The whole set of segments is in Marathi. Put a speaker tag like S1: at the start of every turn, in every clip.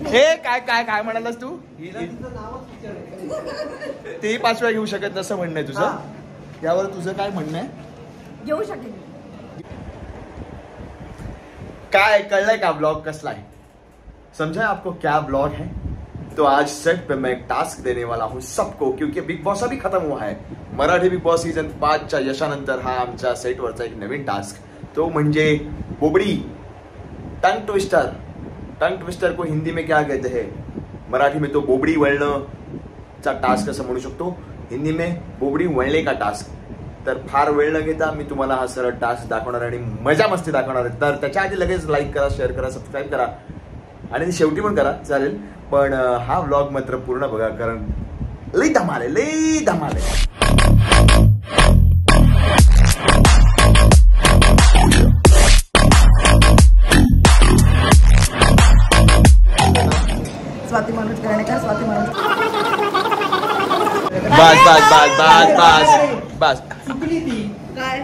S1: हे काय काय काय म्हणालास तू? तेही 5 वेळा घेऊ शकत नसं म्हणणं आहे तुझं. यावर तुझं काय म्हणणं आहे?
S2: घेऊ शकेल.
S1: काय कळलंय का ब्लॉग कसला है? समझा है आपको क्या ब्लॉग है? तो आज सेट पे मैं एक टास्क देने वाला हूँ सबको, क्योंकि बिग बॉस अभी खत्म हुआ है. मराठी बिग बॉस सीजन 5च्या यशानंतर हा आमच्या सेटवरचा एक नवीन टास्क, तो म्हणजे बोबडी टंग ट्विस्टर. टंग ट्विस्टर को हिंदी में क्या कहते हैं? मराठी में तो बोबडी वळणं चा टास्क असं म्हणू शकतो, हिंदी में बोबडी वळणे का टास्क. तर फार वेळ न घेता मी तुम्हाला हा सरळ टास्क दाखवणार आणि मजा मस्ती दाखवणार आहे. तर त्याच्या आधी लगेच लाईक करा, शेअर करा, सबस्क्राईब करा आणि शेवटी पण करा चालेल. पण हा व्लॉग मात्र पूर्ण बघा, कारण लई धमाल आहे, लई धमाल आहे.
S2: स्वाती मनोज करण्याकर, स्वाती मनोज.
S1: बस बस बस बस बस बस.
S3: चुकली ती
S2: काय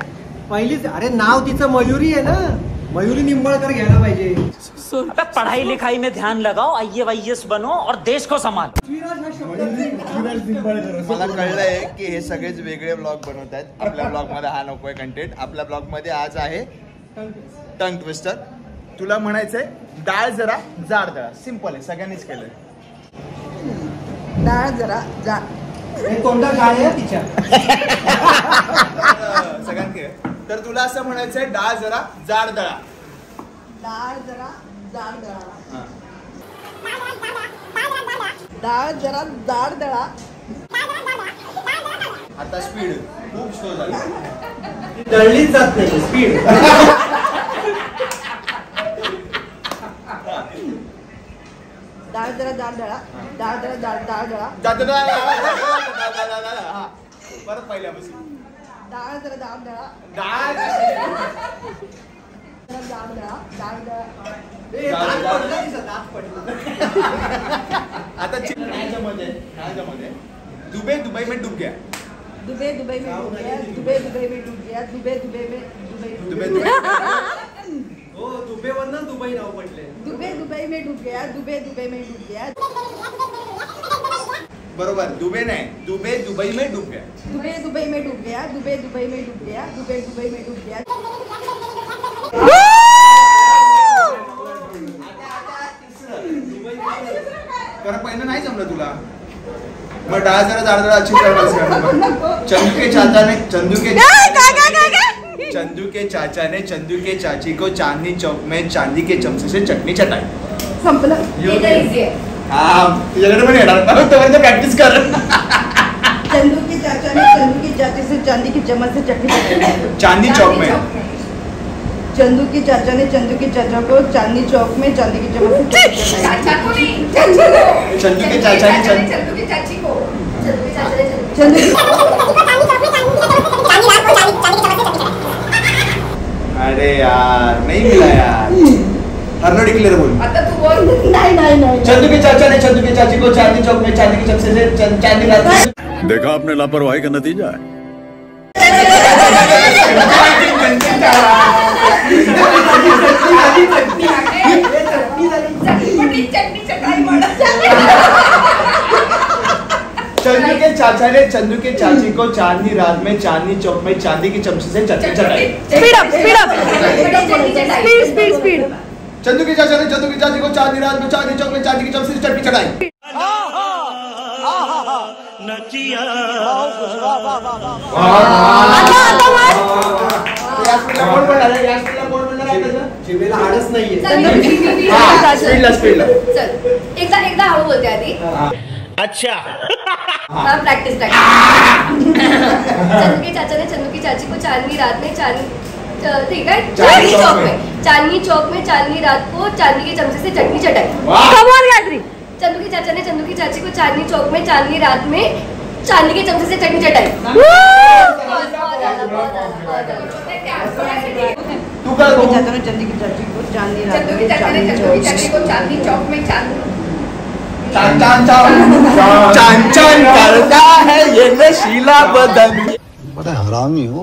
S3: पहिलीच. अरे नाव तिचं मयुरी आहे ना, मयुरी निंबाळकर घ्यायला पाहिजे.
S4: पढ़ाई लिखाई में ध्यान लगाओ, IAS बनो और देश को संभालो.
S1: मला कळलंय की हे सगळेच वेगळे ब्लॉग बनवत आहेत. आपल्या ब्लॉग मध्ये हा नकोय कंटेंट. आपल्या ब्लॉग मध्ये आज आहे टंग ट्विस्टर. तुला म्हणायचंय डाळ जरा जाड दळा. सिंपल आहे, सगळ्यांनीच केलंय.
S2: डाळ जरा जा
S3: तोंडा गाळ आहे तिच्या.
S1: सगळ्यांनी. तर तुला असं म्हणायचंय डाळ जरा जाड दळा.
S2: डाळ जरा जाड दळा. डाळ जरा जाड दळा.
S1: आता स्पीड खूप स्लो झाली.
S3: दळलीच जात नाही स्पीड.
S2: डाळ जरा जाड दळा. डाळ जरा जाड दळा.
S1: परत पहिल्यापासून.
S2: डाळ जरा जाड दळा.
S1: डाळ
S2: जाड दळा. डाळ दळा.
S1: आता मध्ये दुबे दुबई में डूब गया.
S2: दुबे दुबई में डूब गया. दुबे दुबई में डूब गया. दुबे दुबई में
S1: दुबे
S3: हो दुबईवरनं दुबई नाव पडले.
S2: दुबे दुबई में डूब गया. दुबे दुबई में डूब गया.
S1: बरोबर. दुबे नाही, दुबे दुबई में डूब गया.
S2: दुबे दुबई में डूब गया. दुबे दुबई में डूब गया. दुबे दुबई में डूब गया.
S1: कारण पहिलं नाही जमलं तुला. मग डाळ जरा जाड जरा अच्छी तरह चंदू के चाचा ने चंदू के चाची को चांदनी चौक में चांदी के चमचे से चटनी चटाई.
S2: संपलं.
S1: हाँ तुझ्याकडे पण येणार ना, तोपर्यंत प्रॅक्टिस कर.
S2: चंदू के चाचा ने चंदू की चाची से चांदी की चम्मच से चटनी चटाई.
S1: चांदनी चौक में.
S2: चंदू की चाचा ने चंदू की चाचा को चांदनी चौक में चांदी की चम्मच से चटनी चटाई.
S1: चंदू के चाचा ने
S5: चंदू की चाची को चंदू की चाचा ने
S2: चंदू
S1: अरे यार नहीं मिला यार. हरनो डिक्लेअर बोल.
S5: आता तू बोल.
S2: नहीं.
S1: चंदू के चाचा ने चंदू की चाची को चांदनी चौक में चांदी के चमचे से चांदी रात.
S6: देखा आपने लापरवाही का नतीजा है. चंदू के चाचा ने चंदू के चाची को चांदनी रात में चांदनी चौक में चांदी के चमचे से चटनी चटाई.
S2: Speed up. स्पीड.
S1: चंदू के चाचा ने चंदू की चाची को चांदनी रात में चांदनी चौक में चांदी के चमचे से चटनी चटाई.
S3: जिभेला हाडच नाहीये.
S1: स्पीडला.
S5: चल एकदा हळू बोलते आधी.
S4: अच्छा.
S5: प्रैक्टिस चंदू के चाचा ने चंदू की चाची को चांदनी रात में ठीक है चांदनी चौक में चांदनी रात को चांदी के चमचे से चटनी चटाई. चंदू के चाचा ने चंदू की चाची को चांदनी चौक में चांदनी रात में चांदी के चमचे से चटनी चटाई.
S2: चाचा ने चंदी की चाची को चांदनी रात
S5: चंदू की चाचा ने चंदू की चाची को चांदनी चौक में
S1: चान चान करता है ये नशीला बदन.
S6: बड़ा हरामी हो.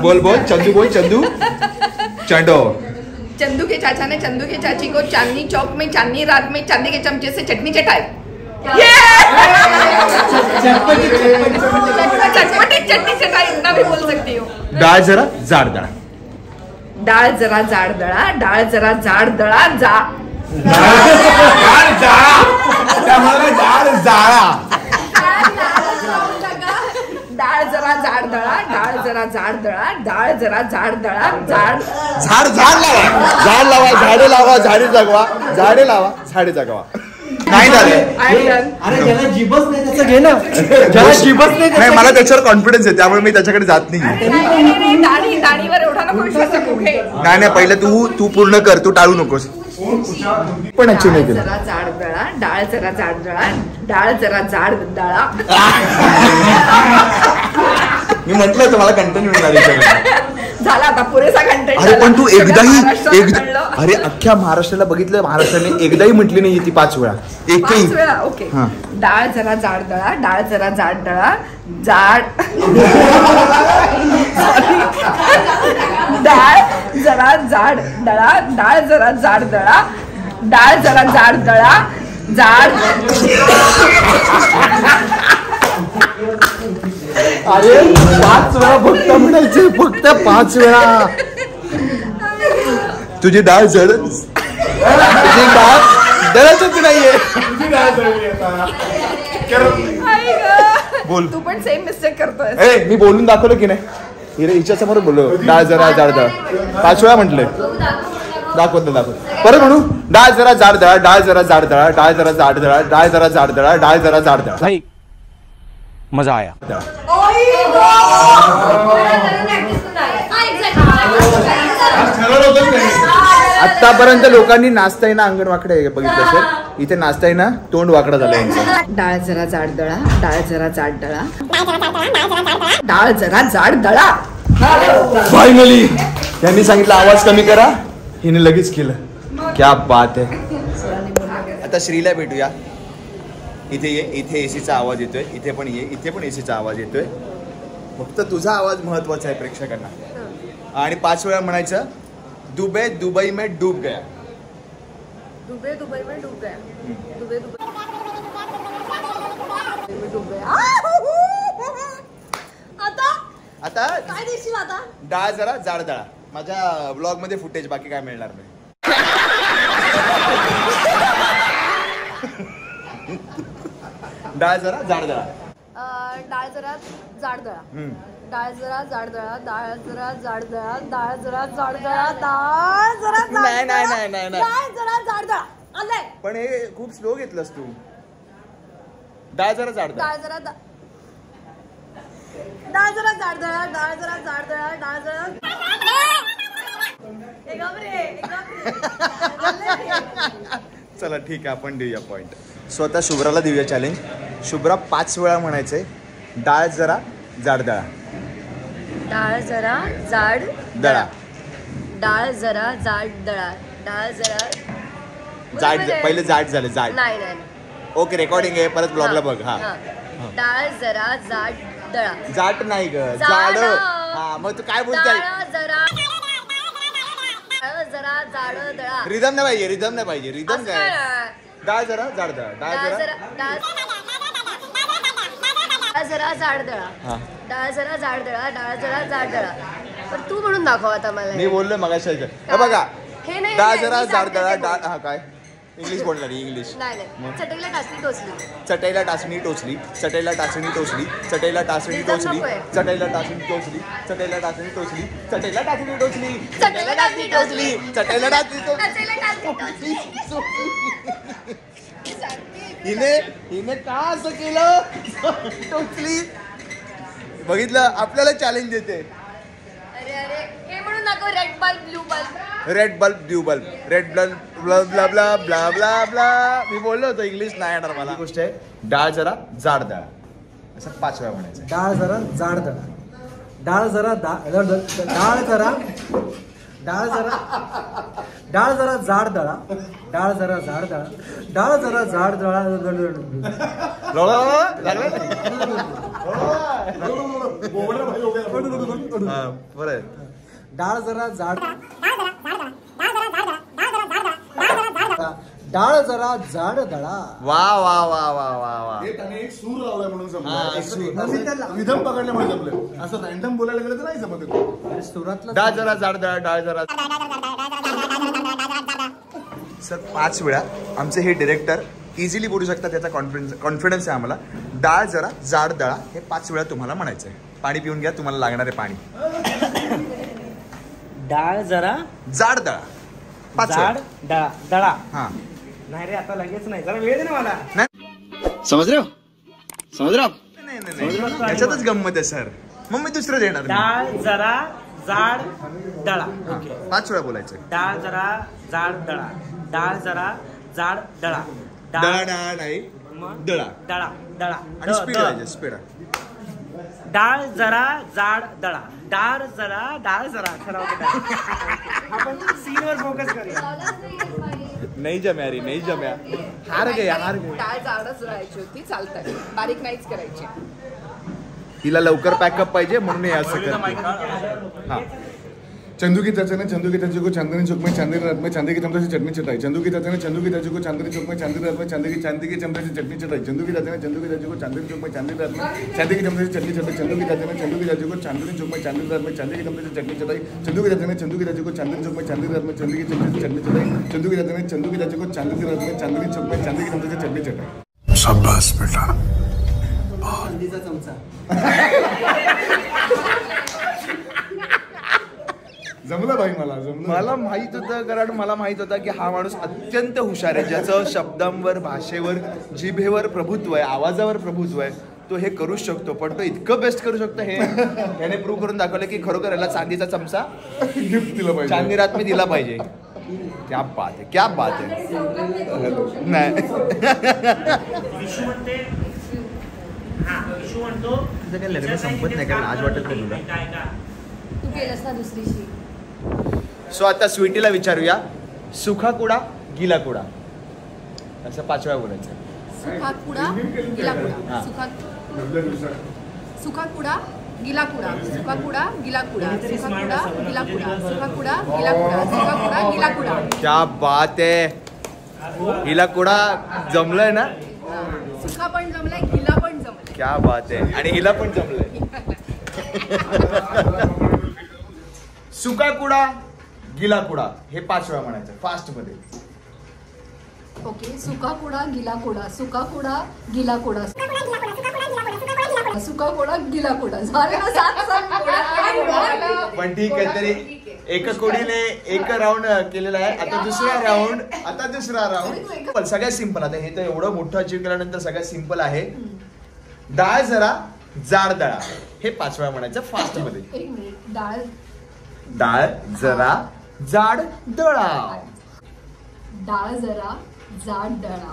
S1: बोल चंदू बोल चंदू चंडो.
S2: चंदू के चाचा ने चंदू की चाची को चांदनी चौक में चांदनी रात में चांदी के चमचे से चटनी चटाई। चटपटी चटनी चटाई, इतना भी बोल सकती हूँ।
S1: डाळ जरा जाड दळा,
S2: डाळ जरा जाड दळा, डाळ जरा जाड दळा, डाळ जरा जाड दळा, डाळ जरा जाड दळा, डाळ जरा जाड दळा,
S1: झाड लावा, झाडे लावा, झाडे जगवा, झाडे लावा, झाडे जगवा. नाही झालं.
S3: अरे ज्याला जीभच नाही त्याचं घे ना. ज्याला जीभच
S1: नाही, मला त्याच्यावर कॉन्फिडन्स आहे, त्यामुळे मी त्याच्याकडे जात नाही.
S2: दाढीवर एवढा नको विश्वास आहे कुठे.
S1: नाही पहिले तू पूर्ण कर, तू टाळू नकोस. पण अचीव नाही केलं.
S2: जरा जाड दळा, डाळ जरा जाड दळा, डाळ जरा जाड दळा.
S1: मी म्हटलं होतं मला कंटेंट मिळणार.
S2: झाला आता पुरेसा कंटेंट.
S1: अरे पण तू अरे अख्ख्या महाराष्ट्राला बघितलं, महाराष्ट्राने एकदाही म्हटली नाही ती 5 वेळा. एकही
S2: वेळा. ओके. डाळ जरा जाड दळा, डाळ जरा जाड दळा, डाळ जरा जाड दळा, डाळ जरा जाड दळा, डाळ जरा जाड दळा,
S1: अरे 5 वेळा फक्त म्हणायचे, फक्त 5 वेळा. तुझी डाळ जड, तुझी डाळ दळतच नाहीये. बोल.
S2: तू पण सेम मिस्टेक करतोय.
S1: मी बोलून दाखवलं की नाही, हिच्या समोर बोललो डाळ जरा जाड दळा. 5 वेळा म्हटलंय. दाखवत परत म्हणू. डाळ जरा जाड दळा, डाळ जरा जाड दळा, डाळ जरा जाड दळा, डाळ जरा जाड दळा, डाळ जरा जाड दळा.
S7: भाई मजा आया.
S1: आतापर्यंत लोकांनी नाचताय ना अंगण वाकडे बघितलं असेल, इथे नाचताय ना तोंड वाकडा झालं यांचं.
S2: डाळ जरा जाड दळा, डाळ जरा जाड दळा, डाळ जरा जाड दळा.
S1: फायनली यांनी सांगितलं आवाज कमी करा, हिने लगेच केलं. क्या बात आहे. आता श्रीला भेटूया. इथे ये, इथे एसीचा आवाज येतोय, इथे पण ये, इथे पण एसीचा आवाज येतोय. फक्त तुझा आवाज महत्वाचा आहे प्रेक्षकांना. आणि 5 वेळा म्हणायचं दुबई में डूब गया.
S5: दुबई में डूब गया. दुबई डूब गया.
S1: आता
S5: काय देशील आता?
S1: डाळ जरा जाड दळा. माझ्या ब्लॉग मध्ये फुटेज, बाकी काय मिळणार नाही. डाळ जरा जाड दळा.
S5: डाळ जरा जाड दळा, डाळ जरा जाड दळा, डाळ जरा जाड दळा, डाळ जरा जाड दळा, डाळ जरा
S1: नाही नाही नाही नाही
S5: डाळ जरा जाड दळा. आलंय.
S1: पण हे खूप स्लो घेतलंस तू. डाळ जरा जाड दळा,
S5: डाळ जरा डाळ जरा जाड दळा, डाळ जरा जाड दळा, डाळ जरा.
S1: चला ठीक आहे, आपण देऊया पॉइंट. स्वतः शुभ्राला देऊया चॅलेंज. शुभ्रा 5 वेळा म्हणायचंय डाळ जरा जाड दळा.
S5: डाळ जरा जाड
S1: दळा.
S5: डाळ जरा जाड दळा, डाळ जरा
S1: जाड. पहिले जाड झाले, जाड.
S5: नाही नाही.
S1: ओके, रेकॉर्डिंग आहे, परत ब्लॉगला बघ. हा,
S5: डाळ जरा जाड दळा.
S1: जाट नाही ग, जाड. हा मग तू काय बोलताय?
S5: जरा जाड दळा.
S1: रिदम नाही पाहिजे, रिदम नाही पाहिजे. रिदम काय? डाळ जरा जाड दळा, डाळ जरा
S5: जरा जाड दळा, डाळ जरा जाड दळा, डाळ जरा जाड दळा. पण तू म्हणून दाखव आता मला.
S1: मी बोललो मगाशी. बघा, डाळ जरा जाड दळा, डाळ. हा काय इंग्लिश बोलणार? इंग्लिश
S5: नाही. चटईला टाचणी टोचली,
S1: चटईला टाचणी टोचली, चटईला टाचणी टोचली, चटईला टाचणी टोचली, चटईला टाचणी टोचली, चटईला टाचणी टोचली, चटईला टाचणी टोचली, चटईला टाचणी टोचली, चटईला टाचणी टोचली. हिने का असं केलं? टोचली. बघितलं, आपल्याला चॅलेंज देते.
S5: अरे अरे हे म्हणून दाखव. Red bulb, blue bulb.
S1: Red bulb, blue bulb, red bulb, blah blah blah blah blah blah. मी बोललो होतो इंग्लिश नाही येणार मला. गोष्ट आहे, डाळ जरा जाड दळा, असं 5 वेळा म्हणायचं.
S3: डाळ जरा जाड दळा, डाळ जरा डाळ जरा डाळ जरा जाड दळा, डाळ जरा जाड दळा, डाळ जरा जाड दळा. डाळ जरा जाड, डाळ जरा जाड दळा.
S1: वा वा वा वा वा वा.
S8: त्याने एक सूर लावलाय म्हणून
S1: हा, एक सूर.
S8: जमलं. रिदम पकडल्यामुळे जमलं. असं रॅन्डम बोलायला गेलं तर नाही जमत.
S3: सुरातला
S1: डाळ जरा जाड दळा, डाळ जरा. सर 5 वेळा आमचे हे डिरेक्टर इझिली बोलू शकतात, त्याचा कॉन्फिडन्स आहे आम्हाला. डाळ जरा जाड दळा हे 5 वेळा तुम्हाला म्हणायचं आहे. पाणी पिऊन घ्या, तुम्हाला लागणार आहे पाणी.
S4: डाळ जरा
S1: जाड दळा 5
S4: जाड
S1: वेळा.
S4: दळा.
S1: हा
S4: नाही रे, आता लगेच नाही, जरा वेळ दे ना मला.
S1: समज रहे हो? नाही नाही नाही, याच्यातच गंमत आहे सर. मग मी दुसरं देणार.
S4: डाळ जरा जाड दळा. ओके.
S1: 5 वेळा बोलायचं.
S4: डाळ जरा जाड दळा. डाळ जरा जाड दळा.
S1: दळा डाळ नाही, दळा.
S4: दळा दळा.
S1: आणि स्पीड आहे, स्पीड.
S4: डाळ जरा जाड दळा. डाळ जरा खराब. आपण सीनवर फोकस करूया.
S1: नाही जम्या रे, नाही जम्या. हार गया.
S2: डाळ जाडच राहायची होती, चालतंय. बारीक नाहीच करायची.
S1: हिला लवकर पॅकअप पाहिजे म्हणून हे असं करते. हा.
S8: चंदू की चाचा ने चंदू की चाची को चांदनी चौक में चांदनी रात में चांदी के चमचे से चटनी चटाई. चंदू की चाचा ने चंदू की चाची को चांदनी चौक में चांदनी रात में चांदी के चमचे से चटनी चटाई. चंदू की चाचा ने चंदू की चाची को चांदनी चौक में चांदनी रात में चांदी के चमचे से चटनी चटाई. चंदू की चाचा ने चंदू की चाची को चांदनी चौक में चांदनी रात में चांदी के चमचे से चटनी चटाई. चंदू की चाचा ने चंदू की चाची को चांदनी चौक में चांदनी रात में चांदी के चमचे से चटनी चटाई. चंदू की चाचा ने चंदू की चाची को चांदनी रात में चांदनी चौक में चांदी के चमचे से चटनी चटाई.
S7: शाबाश बेटा.
S3: हळदीचा चमचा.
S8: जमलं भाई, मला जमलं.
S1: मला माहित होतं, कारण मला माहित होता की हा माणूस अत्यंत हुशार आहे, ज्याचं शब्दांवर, भाषेवर, जिभेवर प्रभुत्व आहे, आवाजावर प्रभुत्व आहे. तो हे करूच शकतो, पण तो इतकं बेस्ट करू शकतो हे याने प्रूव्ह करून दाखवलं की खरोखर याला चांदीचा चमचा
S8: गिफ्ट दिलं पाहिजे.
S1: चांदनी रात में दिला पाहिजे. क्या बात आहे, क्या बात आहे. नाही
S4: विशू म्हणते. हा, विशू म्हणतो
S1: तुझं काय लग्न संपत नाही का? आज वाटत नाही तुला?
S4: काय का
S5: तू केलंस ना दुसरीशी.
S1: सो आता स्वीटीला विचारूया, सुखा कुडा गिला कुडा असं 5 वेळा बोलायचं.
S2: सुखा कुडा गिला
S1: हा.
S2: कुडा. सुखा कुडा गिला कुडा. सुखा कुडा गिला कुडा. सुखा कुडा गिला कुडा. सुखा कुडा गिला कुडा. सुखा कुडा गिला कुडा.
S1: क्या बात आहे. हिला कुडा जमलंय ना?
S2: सुखा पण जमलाय, गिला पण जमलाय.
S1: क्या बात आहे. आणि हिला पण जमलंय. सुका कुडा गिला कुडा हे 5 वेळा म्हणायचं फास्ट मध्ये.
S2: ओके. सुका कुडा गिला कुडा. सुका कुडा गिला कुडा. सुका कुडा गिला कुडा. झाले ना 7 कुडा.
S1: पण ठीक आहे, तरी एका कोडीने एक राऊंड केलेला आहे. आता दुसरा राऊंड सगळ्यात सिंपल. आता हे तर एवढं मोठं अचीव केल्यानंतर सगळ्यात सिंपल आहे. डाळ जरा जाड दळा हे 5 वेळा म्हणायचं फास्ट मध्ये.
S2: 1 मिनिट.
S1: डाळ जरा जाड दळा.
S2: डाळ जरा जाड दळा.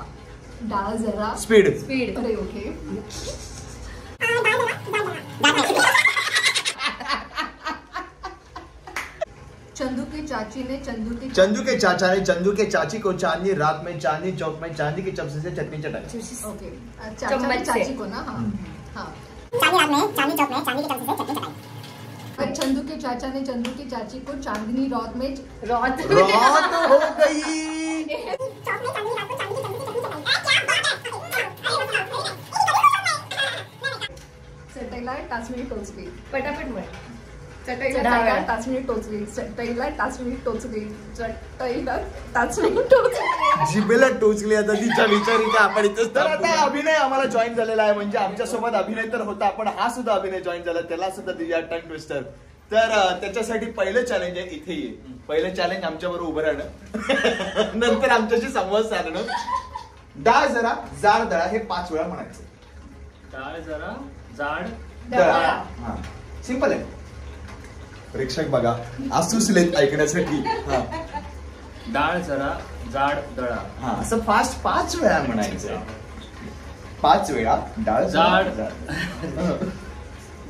S2: डाळ जरा
S1: स्पीड.
S2: अरे ओके. चंदू के चाचा ने
S1: चंदू के चाची को चांदनी रात में चांदनी चौक में चांदी के चमचे से चटनी चटाई.
S2: ओके. चाचा चाची को ना. हाँ हाँ. चंदू के चाचा ने चंदू की चाची को चांदनी रात में
S1: रात हो गई.
S2: चटईला टाचणी टोचली.
S5: पटापट म्हण.
S2: चटईला टाचणी टोचली. चटईला टाचणी टोचली. चटईला टाचणी टोचली.
S1: जिभेला टोचली. आता तिच्या विचारिका आपण इथेच. तर आता अभिनय आम्हाला जॉईन झालेला आहे. म्हणजे आमच्या सोबत अभिनय तर होता, पण हा सुद्धा अभिनय जॉईन झाला. त्याला सुद्धा दिया टंग ट्विस्टर. तर त्याच्यासाठी पहिलं चॅलेंज आहे इथे ये. पहिलं चॅलेंज आमच्याबरोबर उभं राहणं, नंतर आमच्याशी संवाद साधणं. डाळ जरा जाड दळा हे 5 वेळा म्हणायचं.
S4: डाळ जरा जाड
S1: दळा. हा, सिंपल आहे. प्रेक्षक बघा आसुसलेत ऐकण्यासाठी. हा.
S4: डाळ जरा जाड दळा.
S1: हा, असं फास्ट 5 वेळा म्हणायचं. 5 वेळा डाळ
S4: जाड.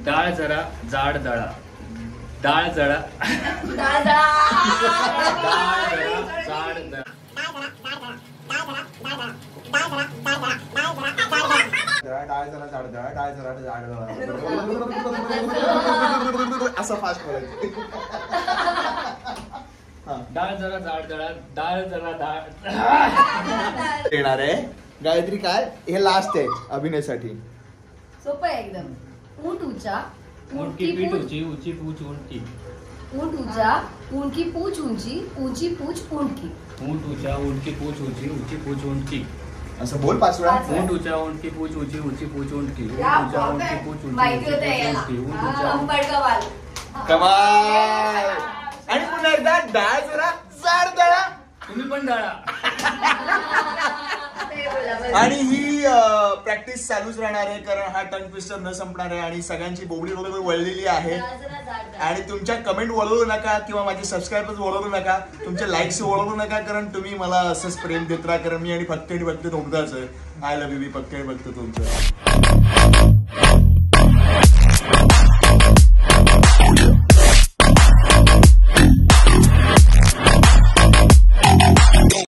S9: डाळ जरा जाड दळा. डाळ जरा
S5: डाळ
S9: जाड दळा.
S1: डाळ जरा जाड दळा. डाळ जरा जाड दळा. असं फास्ट बोलायचं.
S9: डाळ जरा जाड दळा डाळ जरा डाळ
S1: येणार आहे गायत्री. काय हे लास्ट आहे अभिनयासाठी.
S5: सोपं आहे एकदम. ऊंट ऊंचा
S9: ऊंट की पीठ ऊंची ऊंची पूछ ऊंट की.
S5: ऊंट ऊंचा ऊंट की पूछ ऊंची ऊंची पूछ ऊंट की.
S9: ऊंट ऊंचा ऊंट की पूछ ऊंची ऊंची पूछ ऊंट की.
S1: असं बोल 5 वेळा.
S9: ऊंट ऊंचा ऊंट की पूछ ऊंची ऊंची पूछ ऊंट की. ऊंट
S5: क्या
S9: ऊंचा ऊंट
S5: बात
S9: की
S5: है.
S9: पूछ ऊंची
S5: माहिती
S9: ऊंची
S5: होतं
S9: पूछ
S5: याला.
S9: ऊंट की. ऊंट ऊंचा
S5: हा, बडकवाल.
S1: कमाल. आणि पुन्हा एकदा डाळ जरा जाड दळा.
S9: तुम्ही पण दळा.
S5: ते बोला, बस.
S1: आणि ही प्रॅक्टिस चालूच राहणार आहे कारण हा टंग ट्विस्टर न संपणार आहे आणि सगळ्यांची बोबडी बरोबर वळलेली आहे.
S5: जरा जरा जाड दळा.
S1: आणि तुमच्या कमेंट वळवू नका किंवा माझे सबस्क्राईबर्स वळवू नका, तुमचे लाईक्स वळवू नका कारण तुम्ही मला असंच प्रेम देत राहा कारण मी आणि फक्त तुमचाच आहे. I love you. मी फक्त आणि फक्त तुमचं.